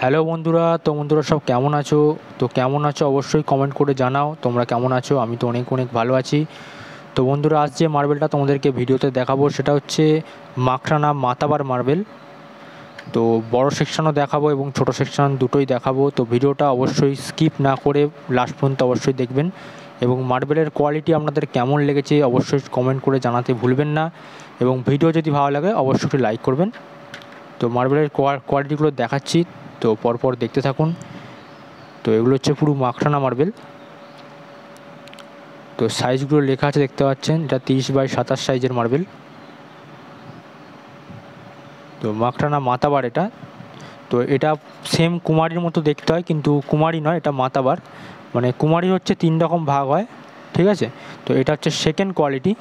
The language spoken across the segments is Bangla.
হ্যালো বন্ধুরা, তো বন্ধুরা সব কেমন আছো? তো কেমন আছো অবশ্যই কমেন্ট করে জানাও তোমরা কেমন আছো। আমি তো অনেক অনেক ভালো আছি। তো বন্ধুরা, আজ যে মার্বেলটা তোমাদেরকে ভিডিওতে দেখাবো সেটা হচ্ছে মাখরানা মাতাবার মার্বেল। তো বড় সেকশনও দেখাবো এবং ছোট সেকশন দুটোই দেখাবো। তো ভিডিওটা অবশ্যই স্কিপ না করে লাস্ট পর্যন্ত অবশ্যই দেখবেন এবং মার্বেলের কোয়ালিটি আপনাদের কেমন লেগেছে অবশ্যই কমেন্ট করে জানাতে ভুলবেন না এবং ভিডিও যদি ভালো লাগে অবশ্যই একটু লাইক করবেন। তো মার্বেলের কোয়ালিটিগুলো দেখাচ্ছি, তো পরপর দেখতে থাকুন। তো এগুলো হচ্ছে পুরো মাখরানা মার্বেল। তো সাইজগুলো লেখা আছে দেখতে পাচ্ছেন, এটা 30x27 সাইজের মার্বেল। তো মাখরানা মাতাবার এটা। তো এটা সেম কুমারীর মতো দেখতে হয়, কিন্তু কুমারী নয়, এটা মাতাবার। মানে কুমারী হচ্ছে 3 রকম ভাগ হয়, ঠিক আছে। তো এটা হচ্ছে সেকেন্ড কোয়ালিটি।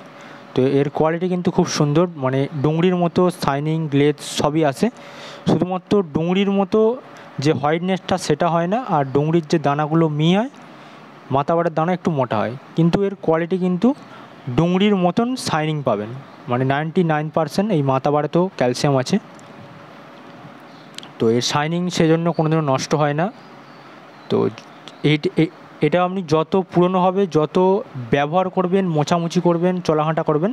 তো এর কোয়ালিটি কিন্তু খুব সুন্দর, মানে ডুংরির মতো শাইনিং গ্লেজ সবই আছে। শুধুমাত্র ডুংরির মতো যে হোয়াইটনেসটা সেটা হয় না, আর ডুংরির যে দানাগুলো হয় মাতাবারের দানা একটু মোটা হয়, কিন্তু এর কোয়ালিটি কিন্তু ডুংরির মতন শাইনিং পাবেন। মানে 99% এই মাতাবারেতেও ক্যালসিয়াম আছে। তো এর শাইনিং সেজন্য কোনোদিনও নষ্ট হয় না। তো এটা আপনি যত পুরনো হবে, যত ব্যবহার করবেন, মোছামুছি করবেন, চলাহাঁটা করবেন,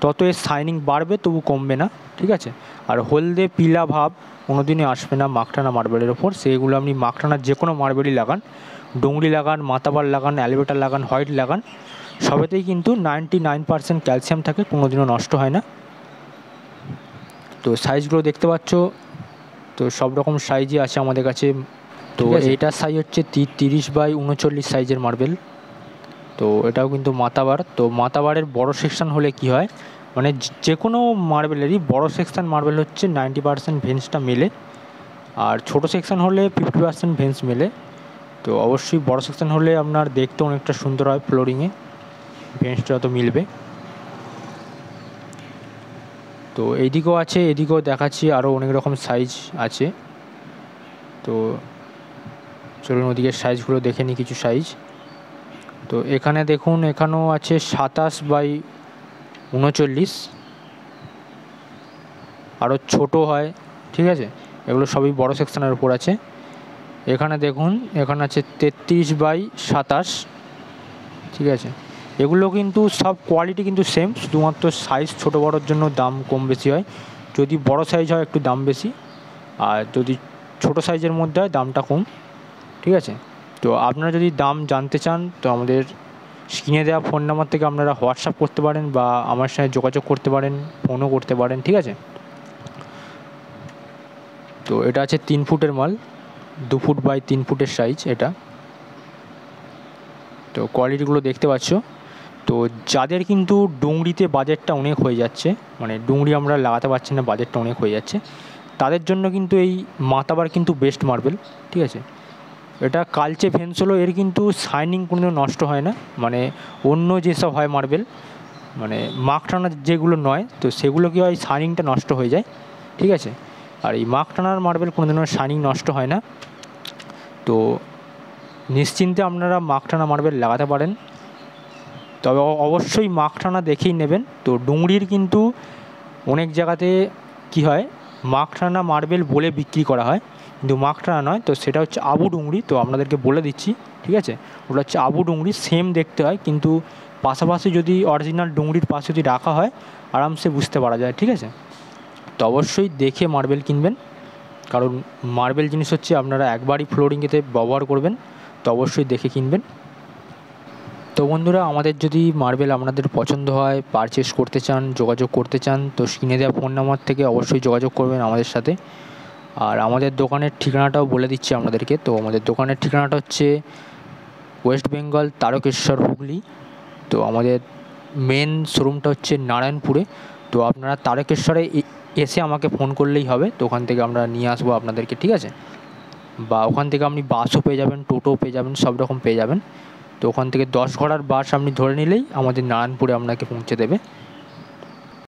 তত এর শাইনিং বাড়বে, তবু কমবে না, ঠিক আছে। আর হলদে পিলা ভাব কোনোদিনই আসবে না মাখরানা মার্বেলের ওপর। সেগুলো আপনি মাখরানার যে কোনো মার্বেলই লাগান, ডুংরি লাগান, মাতাবার লাগান, অ্যালবেটার লাগান, হোয়াইট লাগান, সবেতেই কিন্তু 99% ক্যালসিয়াম থাকে, কোনোদিনও নষ্ট হয় না। তো সাইজগুলো দেখতে পাচ্ছ, তো সব রকম সাইজই আছে আমাদের কাছে। তো এইটার সাইজ হচ্ছে 30x39 সাইজের মার্বেল। তো এটাও কিন্তু মাতাবার। তো মাতাবারের বড় সেকশন হলে কি হয়, মানে যে কোনো মার্বেলেরই বড় সেকশন মার্বেল হচ্ছে 90% ভেন্সটা মেলে, আর ছোট সেকশন হলে 50% ভেন্স মেলে। তো অবশ্যই বড় সেকশন হলে আপনার দেখতে অনেকটা সুন্দর হয়, ফ্লোরিংয়ে ভেন্সটা যত মিলবে। তো এইদিকেও আছে, এদিকেও দেখাচ্ছি, আরও অনেক রকম সাইজ আছে। তো চলুন ওদিকের সাইজগুলো দেখে নিই, কিছু সাইজ। তো এখানে দেখুন, এখানেও আছে 27x39, আরও ছোটো হয়, ঠিক আছে। এগুলো সবই বড় সেকশনের উপর আছে। এখানে দেখুন, এখানে আছে 33x27, ঠিক আছে। এগুলো কিন্তু সব কোয়ালিটি কিন্তু সেম, শুধুমাত্র সাইজ ছোটো বড়োর জন্য দাম কম বেশি হয়। যদি বড় সাইজ হয় একটু দাম বেশি, আর যদি ছোটো সাইজের মধ্যে হয় দামটা কম, ঠিক আছে। তো আপনারা যদি দাম জানতে চান, তো আমাদের স্ক্রিনে দেওয়া ফোন নাম্বার থেকে আপনারা হোয়াটসঅ্যাপ করতে পারেন বা আমার সঙ্গে যোগাযোগ করতে পারেন, ফোনও করতে পারেন, ঠিক আছে। তো এটা আছে 3 ফুটের মাল, 2 ফুট বাই 3 ফুটের সাইজ এটা। তো কোয়ালিটিগুলো দেখতে পাচ্ছ। তো যাদের কিন্তু ডুংরিতে বাজেটটা অনেক হয়ে যাচ্ছে, মানে ডুংরি আমরা লাগাতে পারছি না, বাজেটটা অনেক হয়ে যাচ্ছে, তাদের জন্য কিন্তু এই মাতাবার কিন্তু বেস্ট মার্বেল, ঠিক আছে। এটা কালচে ভেন্স হলো, এর কিন্তু শাইনিং কোনো নষ্ট হয় না। মানে অন্য যেসব হয় মার্বেল, মানে মাখরানার যেগুলো নয়, তো সেগুলো কী হয়, শাইনিংটা নষ্ট হয়ে যায়, ঠিক আছে। আর এই মাখরানার মার্বেল কোনোদিনও শাইনিং নষ্ট হয় না। তো নিশ্চিন্তে আপনারা মাখরানা মার্বেল লাগাতে পারেন, তবে অবশ্যই মাখরানা দেখেই নেবেন। তো ডুংরির কিন্তু অনেক জায়গাতে কি হয়, মাখরানা মার্বেল বলে বিক্রি করা হয়, কিন্তু মাখরানা নয়, তো সেটা হচ্ছে আবু ডুংরি। তো আপনাদেরকে বলে দিচ্ছি, ঠিক আছে, ওটা হচ্ছে আবু ডুংরি, সেম দেখতে হয়, কিন্তু পাশাপাশি যদি অরিজিনাল ডুংরির পাশে যদি রাখা হয় আরামসে বুঝতে পারা যায়, ঠিক আছে। তো অবশ্যই দেখে মার্বেল কিনবেন, কারণ মার্বেল জিনিস হচ্ছে আপনারা একবারই ফ্লোরিংয়েতে ব্যবহার করবেন, তো অবশ্যই দেখে কিনবেন। তো বন্ধুরা, আমাদের যদি মার্বেল আপনাদের পছন্দ হয়, পারচেস করতে চান, যোগাযোগ করতে চান, তো স্ক্রিনে দেওয়া ফোন নাম্বার থেকে অবশ্যই যোগাযোগ করবেন আমাদের সাথে। আর আমাদের দোকানের ঠিকানাটাও বলে দিচ্ছি আপনাদেরকে। তো আমাদের দোকানের ঠিকানাটা হচ্ছে ওয়েস্ট বেঙ্গল, তারকেশ্বর, হুগলি। তো আমাদের মেন শোরুমটা হচ্ছে নারায়ণপুরে। তো আপনারা তারকেশ্বরে এসে আমাকে ফোন করলেই হবে, তো ওখান থেকে আমরা নিয়ে আসবো আপনাদেরকে, ঠিক আছে। বা ওখান থেকে আপনি বাসও পেয়ে যাবেন, টোটোও পেয়ে যাবেন, সব রকম পেয়ে যাবেন। তো ওখান থেকে 10 ঘোড়ার বাস আপনি ধরে নিলেই আমাদের নারায়ণপুরে আপনাকে পৌঁছে দেবে।